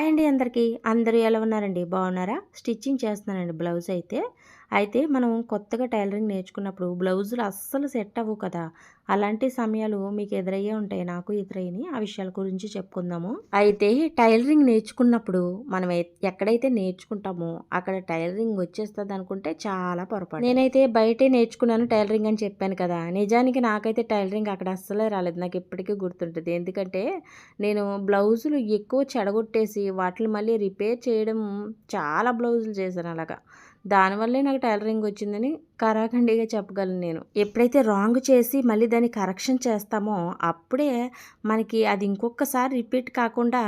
Hi అండి అందరికీ. అందరూ ఎలా ఉన్నారండి? బాగున్నారా? స్టిచ్చింగ్ చేస్తున్నానండి బ్లౌజ్ అయితే. అయితే మనం కొత్తగా టైలరింగ్ నేర్చుకున్నప్పుడు బ్లౌజులు అస్సలు సెట్ అవ్వవు కదా! అలాంటి సమయాలు మీకు ఎదురయ్యే ఉంటాయి. నాకు ఎదురైనయి. ఆ విషయాల గురించి చెప్పుకుందాము. అయితే టైలరింగ్ నేర్చుకున్నప్పుడు మనం ఎక్కడైతే నేర్చుకుంటామో అక్కడ టైలరింగ్ వచ్చేస్తదనుకుంటే చాలా పొరపాటు. నేనైతే బయటే నేర్చుకున్నాను టైలరింగ్ అని చెప్పాను కదా! నిజానికి నాకైతే టైలరింగ్ అక్కడ అస్సలే రాలేదు. నాకు ఇప్పటికీ గుర్తుంటది. ఎందుకంటే నేను బ్లౌజులు ఎక్కువ చెడగొట్టేసి వాటిని మళ్ళీ రిపేర్ చేయడం చాలా బ్లౌజులు చేశాను అలాగా. దానివల్లే నాకు టైలరింగ్ వచ్చిందని కరాఖండిగా చెప్పగలను నేను. ఎప్పుడైతే రాంగ్ చేసి మళ్ళీ దాన్ని కరెక్షన్ చేస్తామో అప్పుడే మనకి అది ఇంకొకసారి రిపీట్ కాకుండా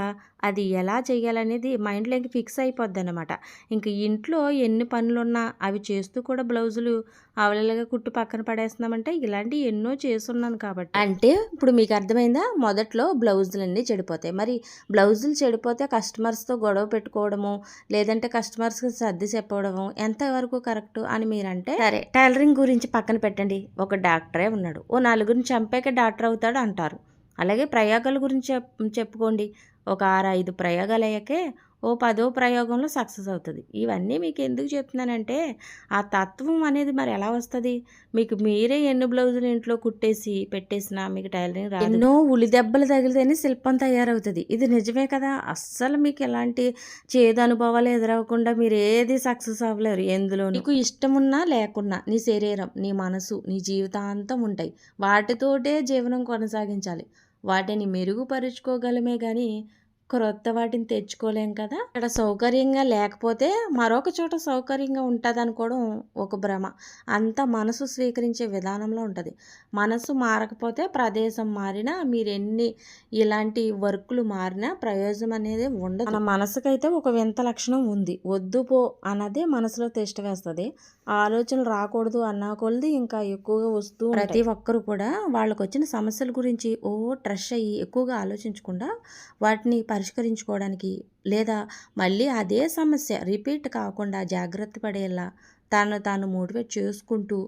అది ఎలా చేయాలనేది మైండ్లోకి ఫిక్స్ అయిపోద్దనమాట. ఇంక ఇంట్లో ఎన్ని పనులున్నా అవి చేస్తూ కూడా బ్లౌజులు అవలీలగా కుట్టు పక్కన పడేస్తున్నామంటే ఇలాంటివి ఎన్నో చేసున్నాను కాబట్టి. అంటే ఇప్పుడు మీకు అర్థమైందా? మొదట్లో బ్లౌజులన్నీ చెడిపోతాయి. మరి బ్లౌజులు చెడిపోతే కస్టమర్స్‌తో గొడవ పెట్టుకోవడము, లేదంటే కస్టమర్స్‌కి సర్ది చెప్పడము ఎంతవరకు కరెక్టు అని మీరంటే, సరే టైలరింగ్ గురించి పక్కన పెట్టండి. ఒక డాక్టరే ఉన్నాడు. ఓ నలుగురిని చంపాక డాక్టర్ అవుతాడు అంటారు. అలాగే ప్రయోగాల గురించి చెప్పుకోండి. ఒక 6, 5 ప్రయోగాలయ్యాకే ఓ 10వ ప్రయోగంలో సక్సెస్ అవుతది. ఇవన్నీ మీకు ఎందుకు చెప్తున్నానంటే, ఆ తత్వం అనేది మరి ఎలా వస్తది? మీకు మీరే ఎన్ని బ్లౌజులు ఇంట్లో కుట్టేసి పెట్టేసినా మీకు టైలరింగ్ రాదు. ఎన్నో ఉలి దెబ్బలు తగిలితేనే శిల్పం తయారవుతది. ఇది నిజమే కదా! అస్సలు మీకు ఎలాంటి చేదు అనుభవాలు ఎదురవ్వకుండా మీరు ఏది సక్సెస్ అవ్వలేరు ఎందులోనూ. నీకు ఇష్టమున్నా లేకున్నా నీ శరీరం, నీ మనసు, నీ జీవితాంతం ఉంటాయి. వాటితోటే జీవనం కొనసాగించాలి. వాటిని మెరుగుపరుచుకోగలమే గానీ క్రొత్త వాటిని తెచ్చుకోలేం కదా! ఇక్కడ సౌకర్యంగా లేకపోతే మరొక చోట సౌకర్యంగా ఉంటదనుకోవడం ఒక భ్రమ. అంతా మనసు స్వీకరించే విధానంలో ఉంటది. మనసు మారకపోతే ప్రదేశం మారినా మీరెన్ని ఇలాంటి వర్కులు మారినా ప్రయోజనం అనేది ఉండదు. మన మనసుకైతే ఒక వింత లక్షణం ఉంది. వద్దు పో అన్నదే మనసులో తిష్ట వేస్తది. ఆలోచనలు రాకూడదు అన్నా కొలది ఇంకా ఎక్కువగా వస్తూ ఉంటాయి. ప్రతి ఒక్కరు కూడా వాళ్ళకొచ్చిన సమస్యల గురించి ట్రష్ అయ్యి ఎక్కువగా ఆలోచించకుండా వాటిని పరిష్కరించుకోవడానికి లేదా మళ్ళీ అదే సమస్య రిపీట్ కాకుండా జాగ్రత్త పడేలా తాను మోటివేట్ చేసుకుంటూ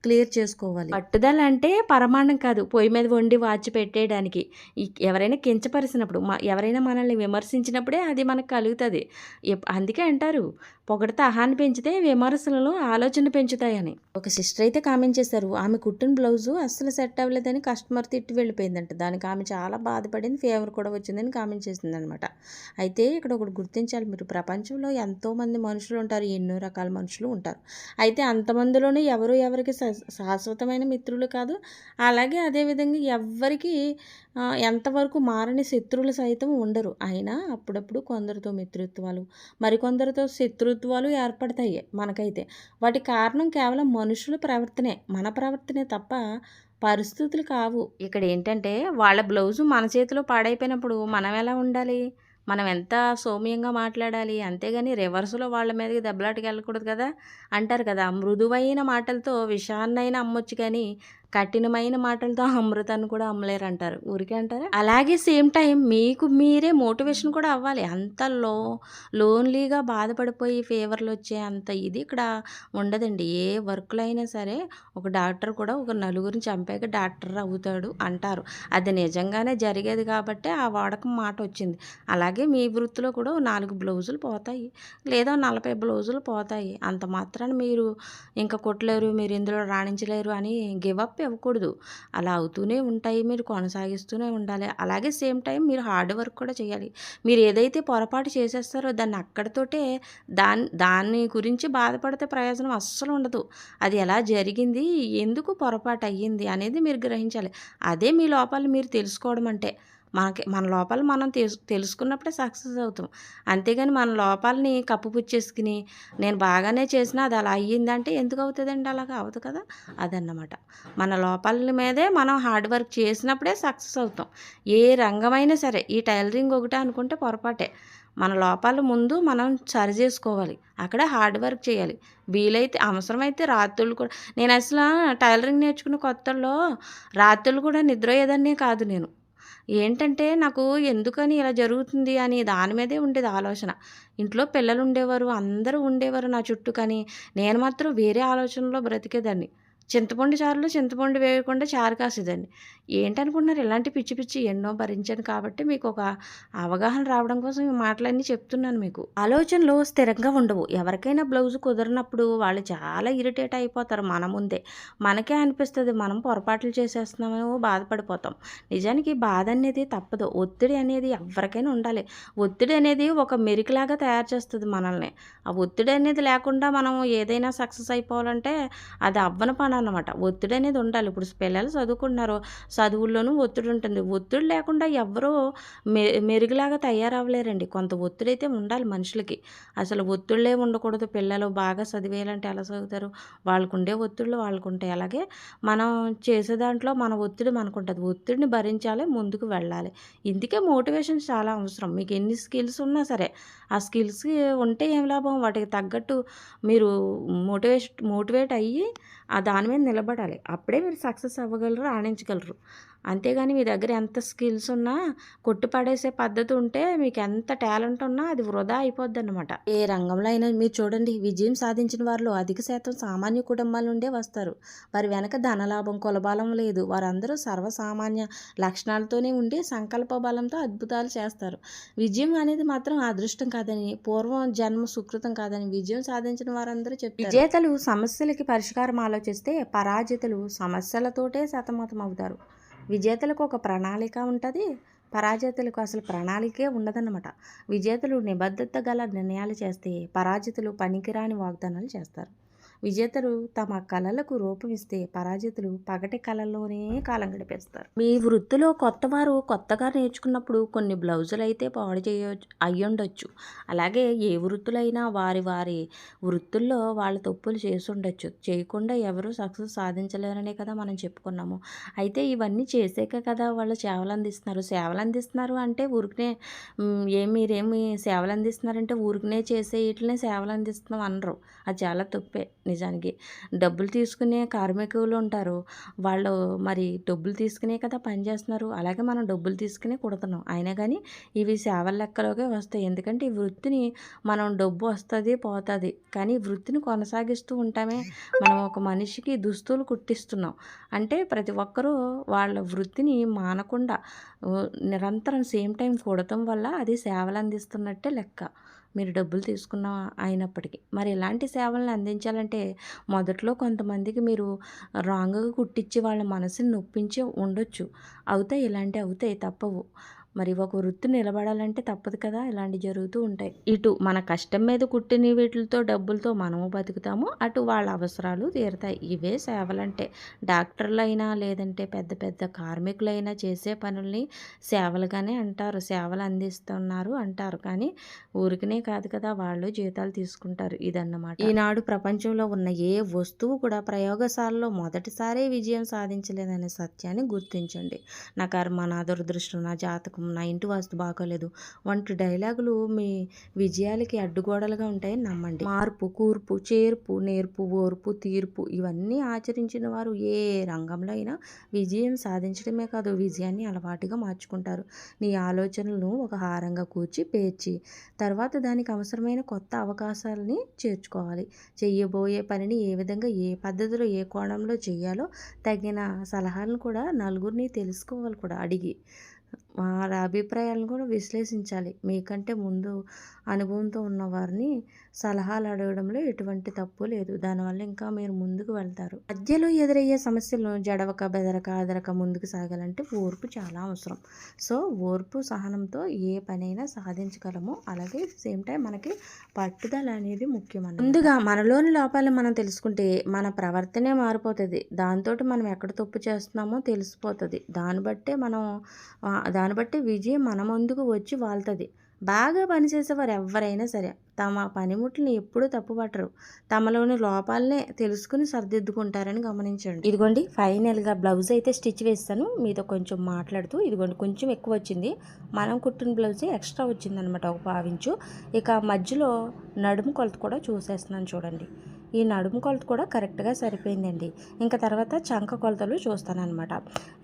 క్లియర్ చేసుకోవాలి. పట్టుదల అంటే పరమాన్నం కాదు, పొయ్యి మీద వండి వాచి పెట్టేయడానికి. ఎవరైనా కించపరిచినప్పుడు ఎవరైనా మనల్ని విమర్శించినప్పుడే అది మనకు కలుగుతుంది. అందుకే అంటారు, పొగడితే అహాన్ని పెంచితే విమర్శలను ఆలోచన పెంచుతాయని. ఒక సిస్టర్ అయితే కామెంట్ చేశారు, ఆమె కుట్టిన బ్లౌజు అస్సలు సెట్ అవ్వలేదని కస్టమర్ తిట్టి వెళ్ళిపోయిందంట. దానికి ఆమె చాలా బాధపడింది, ఫేవర్ కూడా వచ్చిందని కామెంట్ చేసింది అనమాట. అయితే ఇక్కడ ఒకటి గుర్తించాలి మీరు, ప్రపంచంలో ఎంతోమంది మనుషులు ఉంటారు, ఎన్నో రకాల మనుషులు ఉంటారు. అయితే అంతమందిలోనే ఎవరికి శాశ్వతమైన మిత్రులు కాదు. అలాగే అదేవిధంగా ఎవ్వరికి ఎంతవరకు మారని శత్రువులు సైతం ఉండరు. అయినా అప్పుడప్పుడు కొందరితో మిత్రుత్వాలు, మరికొందరితో శత్రుత్వాలు ఏర్పడతాయి మనకైతే. వాటి కారణం కేవలం మనుషుల ప్రవర్తనే, మన ప్రవర్తనే తప్ప పరిస్థితులు కావు. ఇక్కడ ఏంటంటే వాళ్ళ బ్లౌజు మన చేతిలో పాడైపోయినప్పుడు మనం ఎలా ఉండాలి? మనం ఎంత సౌమ్యంగా మాట్లాడాలి, అంతేగాని రివర్స్లో వాళ్ళ మీదకి దెబ్బలాటకి వెళ్ళకూడదు కదా. అంటారు కదా, మృదువైన మాటలతో విషాన్నైనా అమ్మొచ్చు కానీ కఠినమైన మాటలతో అమృతాన్ని కూడా అమ్మలేరంటారు. ఊరికే అంటారా? అలాగే సేమ్ టైం మీకు మీరే మోటివేషన్ కూడా అవ్వాలి. అంత లోన్లీగా బాధపడిపోయి ఫీవర్లు వచ్చే అంత ఇది ఇక్కడ ఉండదండి. ఏ వర్క్లో అయినా సరే ఒక డాక్టర్ కూడా ఒక నలుగురిని చంపాక డాక్టర్ అవుతాడు అంటారు. అది నిజంగానే జరిగేది కాబట్టి ఆ వాడకం మాట వచ్చింది. అలాగే మీ వృత్తిలో కూడా 4 బ్లౌజులు పోతాయి, లేదా 40 బ్లౌజులు పోతాయి. అంత మాత్రాన మీరు ఇంకా కుట్టలేరు, మీరు ఇందులో రాణించలేరు అని గివప్ ఇవ్వకూడదు. అలా అవుతూనే ఉంటాయి, మీరు కొనసాగిస్తూనే ఉండాలి. అలాగే సేమ్ టైం మీరు హార్డ్ వర్క్ కూడా చేయాలి. మీరు ఏదైతే పొరపాటు చేసేస్తారో దాన్ని అక్కడితోటే దాని గురించి బాధపడితే ప్రయోజనం అస్సలు ఉండదు. అది ఎలా జరిగింది, ఎందుకు పొరపాటు అయ్యింది అనేది మీరు గ్రహించాలి. అదే మీ లోపాలు మీరు తెలుసుకోవడం అంటే. మన లోపాలు మనం తెలుసుకున్నప్పుడే సక్సెస్ అవుతాం. అంతేగాని మన లోపాలని కప్పుపుచ్చేసుకుని నేను బాగానే చేసినా అది అలా అయ్యిందంటే ఎందుకు అవుతుందండి? అలాగా అవ్వదు కదా. అదన్నమాట. మన లోపాల మీదే మనం హార్డ్ వర్క్ చేసినప్పుడే సక్సెస్ అవుతాం. ఏ రంగమైనా సరే, ఈ టైలరింగ్ ఒకటే అనుకుంటే పొరపాటే. మన లోపాలు ముందు మనం సరి చేసుకోవాలి, అక్కడ హార్డ్ వర్క్ చేయాలి. వీలైతే అవసరమైతే రాత్రులు కూడా, నేను అసలు టైలరింగ్ నేర్చుకున్న కొత్తల్లో రాత్రులు కూడా నిద్రపోయేదాన్నే కాదు నేను. ఏంటంటే నాకు ఎందుకని ఇలా జరుగుతుంది అని దాని మీదే ఉండేది ఆలోచన. ఇంట్లో పిల్లలు ఉండేవారు, అందరూ ఉండేవారు నా చుట్టూ, కానీ నేను మాత్రం వేరే ఆలోచనలో బ్రతికేదాన్ని. చింతపండు చారులో చింతపండు వేయకుండా చారు కాసేదండి. ఏంటనుకుంటున్నారు ఇలాంటి పిచ్చి పిచ్చి ఎన్నో భరించాను కాబట్టి మీకొక అవగాహన రావడం కోసం ఈ మాటలన్నీ చెప్తున్నాను మీకు. ఆలోచనలు స్థిరంగా ఉండవు. ఎవరికైనా బ్లౌజ్ కుదరనప్పుడు వాళ్ళు చాలా ఇరిటేట్ అయిపోతారు మన ముందే. మనకే అనిపిస్తది మనం పొరపాట్లు చేసేస్తున్నామేమో బాధపడిపోతాం. నిజానికి బాధ అనేది తప్పదు. ఒత్తిడి అనేది ఎవ్వరికైనా ఉండాలి. ఒత్తిడి అనేది ఒక మెరికలాగా తయారు చేస్తది మనల్ని. ఆ ఒత్తిడి అనేది లేకుండా మనం ఏదైనా సక్సెస్ అయిపోవాలంటే అది అవ్వని పనన్నమాట. ఒత్తిడనేది ఉండాలి. ఇప్పుడు పిల్లలు చదువుకుంటున్నారు. చదువుల్లోనూ ఒత్తిడి ఉంటుంది. ఒత్తిడి లేకుండా ఎవ్వరూ మెరుగులాగా తయారవ్వలేరండి. కొంత ఒత్తిడైతే ఉండాలి మనుషులకి. అసలు ఒత్తిళ్ళే ఉండకూడదు. పిల్లలు బాగా చదివేయాలంటే ఎలా చదువుతారు? వాళ్ళకుండే ఒత్తిళ్ళు వాళ్ళకుంటాయి. అలాగే మనం చేసే దాంట్లో మన ఒత్తిడి మనకుంటది. ఒత్తిడిని భరించాలి, ముందుకు వెళ్ళాలి. ఇందుకే మోటివేషన్ చాలా అవసరం. మీకు ఎన్ని స్కిల్స్ ఉన్నా సరే, ఆ స్కిల్స్ ఉంటే ఏం లాభం? వాటికి తగ్గట్టు మీరు మోటివేట్ అయ్యి దాని మీద నిలబడాలి. అప్పుడే మీరు సక్సెస్ అవ్వగలరు, రాణించగలరు. అంతేగాని మీ దగ్గర ఎంత స్కిల్స్ ఉన్నా కొట్టి పడేసే పద్ధతి ఉంటే మీకెంత టాలెంట్ ఉన్నా అది వృధా అయిపోద్దనమాట. ఏ రంగంలో అయినా మీరు చూడండి, విజయం సాధించిన వారిలో అధిక శాతం సామాన్య కుటుంబాల నుండే వస్తారు. వారి వెనక ధనలాభం, కులబలం లేదు. వారందరూ సర్వసామాన్య లక్షణాలతోనే ఉండి సంకల్ప బలంతో అద్భుతాలు చేస్తారు. విజయం అనేది మాత్రం అదృష్టం కాదని, పూర్వం జన్మ సుకృతం కాదని విజయం సాధించిన వారందరూ చెప్తారు. విజేతలు సమస్యలకి పరిష్కారం ఆలోచిస్తే పరాజితులు సమస్యలతోటే సతమతం అవుతారు. విజేతలకు ఒక ప్రణాళిక ఉంటుంది. పరాజితులకు అసలు ప్రణాళికే ఉండదన్నమాట. విజేతలు నిబద్ధత గల నిర్ణయాలు చేస్తే పరాజితులు పనికిరాని వాగ్దానాలు చేస్తారు. విజేతలు తమ కళలకు రూపమిస్తే పరాజితులు పగటి కళల్లోనే కాలం గడిపేస్తారు. మీ వృత్తిలో కొత్తవారు కొత్తగా నేర్చుకున్నప్పుడు కొన్ని బ్లౌజులు అయితే పాడు అయ్యుండొచ్చు. అలాగే ఏ వృత్తులైనా వారి వారి వృత్తుల్లో వాళ్ళ తప్పులు చేసి ఉండొచ్చు. చేయకుండా ఎవరు సక్సెస్ సాధించలేరనే కదా మనం చెప్పుకున్నాము. అయితే ఇవన్నీ చేసాక కదా వాళ్ళు సేవలు అందిస్తున్నారు. సేవలు అందిస్తున్నారు అంటే ఊరికనే మీరేమి సేవలు అందిస్తున్నారంటే ఊరికనే చేసే వీటినే సేవలు అందిస్తున్నాం అనరు. అది చాలా తప్పే నిజానికి. డబ్బులు తీసుకునే కార్మికులు ఉంటారు. వాళ్ళు మరి డబ్బులు తీసుకునే కదా పని చేస్తున్నారు. అలాగే మనం డబ్బులు తీసుకునే కుడుతున్నాం. అయినా కానీ ఇవి సేవల లెక్కలోకే వస్తాయి. ఎందుకంటే ఈ వృత్తిని మనం డబ్బు వస్తుంది పోతుంది, కానీ ఈ వృత్తిని కొనసాగిస్తూ ఉంటామే. మనం ఒక మనిషికి దుస్తులు కుట్టిస్తున్నాం అంటే ప్రతి ఒక్కరూ వాళ్ళ వృత్తిని మానకుండా నిరంతరం సేమ్ టైం కుడటం వల్ల అది సేవలు అందిస్తున్నట్టే లెక్క. మీరు డబ్బులు తీసుకున్న అయినప్పటికీ మరి ఇలాంటి సేవలను అందించాలంటే మొదట్లో కొంతమందికి మీరు రాంగ్గా కుట్టించి వాళ్ళ మనసుని నొప్పించి ఉండొచ్చు. ఇలాంటివి అవుతాయి, తప్పవు. మరి ఒక వృత్తి నిలబడాలంటే తప్పదు కదా, ఇలాంటివి జరుగుతూ ఉంటాయి. ఇటు మన కష్టం మీద కుట్టిన వీటితో డబ్బులతో మనము బతుకుతాము, అటు వాళ్ళ అవసరాలు తీరుతాయి. ఇవే సేవలంటే. డాక్టర్లైనా లేదంటే పెద్ద పెద్ద కార్మికులైనా చేసే పనుల్ని సేవలుగానే అంటారు. సేవలు అందిస్తున్నారు అంటారు. కానీ ఊరికనే కాదు కదా, వాళ్ళు జీతాలు తీసుకుంటారు. ఇదన్నమాట. ఈనాడు ప్రపంచంలో ఉన్న ఏ వస్తువు కూడా ప్రయోగశాలలో మొదటిసారే విజయం సాధించలేదనే సత్యాన్ని గుర్తించండి. నా కర్మ, నా దురదృష్టం, నా జాతకం, నా ఇంటి వాస్తు బాగోలేదు వంటి డైలాగులు మీ విజయాలకి అడ్డుగోడలుగా ఉంటాయని నమ్మండి. మార్పు, కూర్పు, చేర్పు, నేర్పు, ఓర్పు, తీర్పు ఇవన్నీ ఆచరించిన వారు ఏ రంగంలో అయినా విజయం సాధించడమే కాదు, విజయాన్ని అలవాటుగా మార్చుకుంటారు. నీ ఆలోచనలను ఒక హారంగా కూర్చి పేర్చి తర్వాత దానికి అవసరమైన కొత్త అవకాశాలని చేర్చుకోవాలి. చెయ్యబోయే పనిని ఏ విధంగా, ఏ పద్ధతిలో, ఏ కోణంలో చేయాలో తగిన సలహాలను కూడా నలుగురిని తెలుసుకోవాలి కూడా అడిగి. వాళ్ళ అభిప్రాయాలను కూడా విశ్లేషించాలి. మీకంటే ముందు అనుభవంతో ఉన్నవారిని సలహాలు అడగడంలో ఎటువంటి తప్పు లేదు. దానివల్ల ఇంకా మీరు ముందుకు వెళ్తారు. మధ్యలో ఎదురయ్యే సమస్యలను జడవక, బెదరక, అదరక ముందుకు సాగాలంటే ఓర్పు చాలా అవసరం. సో ఓర్పు, సహనంతో ఏ పనైనా సాధించగలము. అలాగే సేమ్ టైం మనకి పట్టుదల అనేది ముఖ్యమన్నమాట. ముందుగా మనలోని లోపాలను మనం తెలుసుకుంటే మన ప్రవర్తనే మారిపోతుంది. దాంతో మనం ఎక్కడ తప్పు చేస్తున్నామో తెలిసిపోతుంది. దాన్ని బట్టి విజయం మన ముందుకు వచ్చి వాళ్తుంది. బాగా పనిచేసేవారు ఎవరైనా సరే తమ పనిముట్లని ఎప్పుడూ తప్పుపట్టరు. తమలోని లోపాలనే తెలుసుకుని సరిదిద్దుకుంటారని గమనించండి. ఇదిగోండి ఫైనల్గా బ్లౌజ్ అయితే స్టిచ్ వేస్తాను మీతో కొంచెం మాట్లాడుతూ. ఇదిగోండి కొంచెం ఎక్కువ వచ్చింది. మనం కుట్టిన బ్లౌజే ఎక్స్ట్రా వచ్చిందనమాట, ఒక 1/2 ఇంచు. ఇక మధ్యలో నడుము కొలత కూడా చూసేస్తున్నాను చూడండి. ఈ నడుము కొలత కూడా కరెక్ట్గా సరిపోయిందండి. ఇంకా తర్వాత చంక కొలతలు చూస్తానన్నమాట.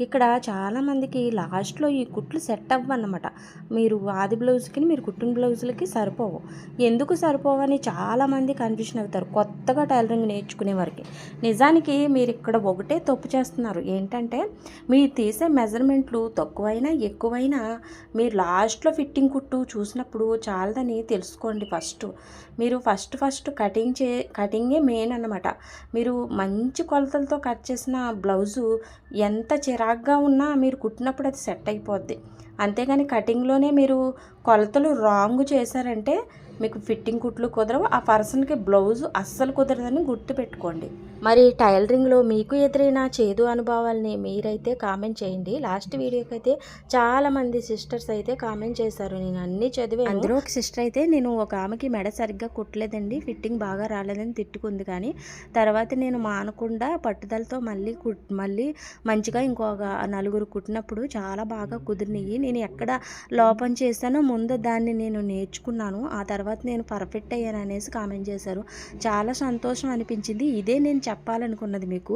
ఇక్కడ చాలామందికి లాస్ట్లో ఈ కుట్లు సెట్ అవ్వన్నమాట. మీరు ఆది బ్లౌజ్కి మీరు కుట్టిన బ్లౌజులకి సరిపోవు. ఎందుకు సరిపోవని చాలామంది కన్ఫ్యూషన్ అవుతారు కొత్తగా టైలరింగ్ నేర్చుకునే వారికి. నిజానికి మీరు ఇక్కడ ఒకటే తప్పు చేస్తున్నారు. ఏంటంటే మీరు తీసే మెజర్మెంట్లు తక్కువైనా ఎక్కువైనా మీరు లాస్ట్లో ఫిట్టింగ్ కుట్టు చూసినప్పుడు చాలదని తెలుసుకోండి. మీరు ఫస్ట్ కటింగే మెయిన్ అన్నమాట. మీరు మంచి కొలతలతో కట్ చేసిన బ్లౌజు ఎంత చిరాగ్గా ఉన్నా మీరు కుట్టినప్పుడు అది సెట్ అయిపోద్ది. అంతేగాని కటింగ్లోనే మీరు కొలతలు రాంగ్ చేశారంటే మీకు ఫిట్టింగ్ కుట్లు కుదరవు. ఆ పర్సన్కి బ్లౌజు అస్సలు కుదరదని గుర్తుపెట్టుకోండి. మరి టైలరింగ్లో మీకు ఎదురైన చేదు అనుభవాల్ని మీరైతే కామెంట్ చేయండి. లాస్ట్ వీడియోకి అయితే చాలామంది సిస్టర్స్ అయితే కామెంట్ చేశారు. నేను అన్నీ చదివాను. అందులో ఒక సిస్టర్ అయితే నేను ఒక ఆమెకి మెడ సరిగ్గా కుట్టలేదండి, ఫిట్టింగ్ బాగా రాలేదని తిట్టుకుంది. కానీ తర్వాత నేను మానకుండా పట్టుదలతో మళ్ళీ మంచిగా ఇంకొక 4 కుట్టినప్పుడు చాలా బాగా కుదిరినాయి. నేను ఎక్కడ లోపం చేశానో ముందు దాన్ని నేను నేర్చుకున్నాను. ఆ తర్వాత నేను పర్ఫెక్ట్ అయ్యాను అనేసి కామెంట్ చేశారు. చాలా సంతోషం అనిపించింది. ఇదే నేను చెప్పాలనుకున్నది మీకు.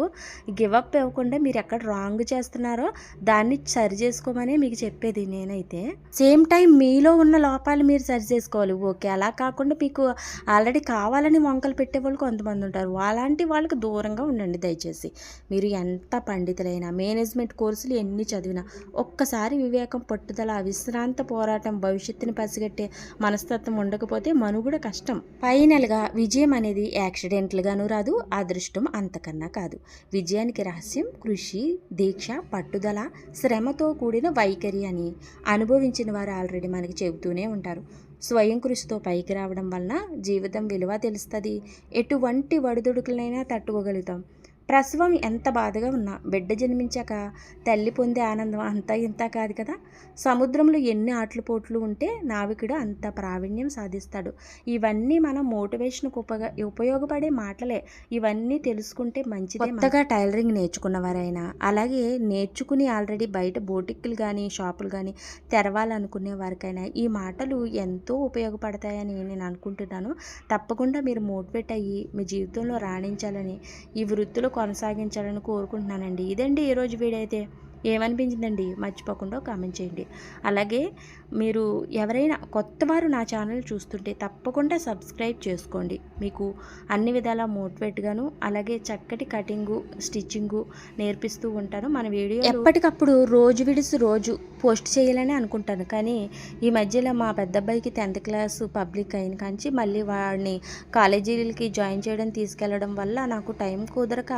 గివప్ ఇవ్వకుండా మీరు ఎక్కడ రాంగ్ చేస్తున్నారో దాన్ని సరి చేసుకోమని మీకు చెప్పేది నేనైతే. సేమ్ టైం మీలో ఉన్న లోపాలు మీరు సరి చేసుకోవాలి. ఓకే, అలా కాకుండా మీకు ఆల్రెడీ కావాలని వంకలు పెట్టే వాళ్ళు కొంతమంది ఉంటారు. అలాంటి వాళ్ళకి దూరంగా ఉండండి దయచేసి. మీరు ఎంత పండితులైనా మేనేజ్మెంట్ కోర్సులు ఎన్ని చదివినా ఒక్కసారి వివేకం, పట్టుదల, విశ్రాంత పోరాటం, భవిష్యత్తుని పసిగట్టే మనస్తత్వం ఉండకపోతే మనుగడ కష్టం. ఫైనల్గా విజయం అనేది యాక్సిడెంట్లుగాను రాదు, అదృష్టం అంతకన్నా కాదు. విజయానికి రహస్యం కృషి, దీక్ష, పట్టుదల, శ్రమతో కూడిన వైఖరి అని అనుభవించిన వారు ఆల్రెడీ మనకి చెబుతూనే ఉంటారు. స్వయం కృషితో పైకి రావడం వలన జీవితం విలువ తెలుస్తుంది. ఎటువంటి ఒడిదుడుకులైనా తట్టుకోగలుగుతాం. ప్రసవం ఎంత బాధగా ఉన్నా బిడ్డ జన్మించాక తల్లి పొందే ఆనందం అంతా ఇంత కాదు కదా. సముద్రంలో ఎన్ని ఆటలు పోట్లు ఉంటే నావికుడు అంత ప్రావీణ్యం సాధిస్తాడు. ఇవన్నీ మనం మోటివేషన్కు ఉపయోగపడే మాటలే. ఇవన్నీ తెలుసుకుంటే మంచిదే. కొత్తగా టైలరింగ్ నేర్చుకున్నవారైనా అలాగే నేర్చుకుని ఆల్రెడీ బయట బోటిక్లు కానీ షాపులు కానీ తెరవాలనుకునే వారికైనా ఈ మాటలు ఎంతో ఉపయోగపడతాయని నేను అనుకుంటున్నాను. తప్పకుండా మీరు మోటివేట్ అయ్యి మీ జీవితంలో రాణించాలని, ఈ వృత్తిలో కొనసాగించాలని కోరుకుంటున్నానండి. ఇదండి ఈరోజు వీడియో అయితే. ఏమనిపించిందండి మర్చిపోకుండా కామెంట్ చేయండి. అలాగే మీరు ఎవరైనా కొత్తవారు నా ఛానల్ చూస్తుంటే తప్పకుండా సబ్స్క్రైబ్ చేసుకోండి. మీకు అన్ని విధాలా మోటివేట్గాను అలాగే చక్కటి కటింగు, స్టిచ్చింగు నేర్పిస్తూ ఉంటాను. మన వీడియో ఎప్పటికప్పుడు రోజు విడిసి రోజు పోస్ట్ చేయాలని అనుకుంటాను. కానీ ఈ మధ్యలో మా పెద్ద అబ్బాయికి 10th క్లాస్ పబ్లిక్ అయిన కాంచి మళ్ళీ వాడిని కాలేజీలకి జాయిన్ చేయడం తీసుకెళ్ళడం వల్ల నాకు టైం కుదరక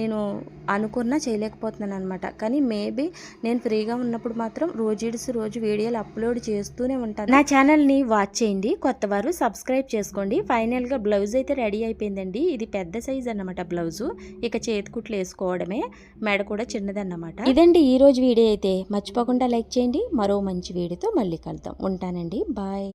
నేను అనుకున్నా చేయలేకపోతున్నాను అనమాట. కానీ మేబీ నేను ఫ్రీగా ఉన్నప్పుడు మాత్రం రోజు వీడియోలు అప్లోడ్ చేస్తూనే ఉంటాను. నా ఛానల్ని వాచ్ చేయండి. కొత్తవారు సబ్స్క్రైబ్ చేసుకోండి. ఫైనల్గా బ్లౌజ్ అయితే రెడీ అయిపోయిందండి. ఇది పెద్ద సైజ్ అన్నమాట బ్లౌజు. ఇక చేతికుట్లు వేసుకోవడమే. మెడ కూడా చిన్నదన్నమాట. ఇదండి ఈరోజు వీడియో అయితే. మర్చిపోకుండా లైక్ చేయండి. మరో మంచి వీడియోతో మళ్ళీ కలుద్దాం. ఉంటానండి. బాయ్.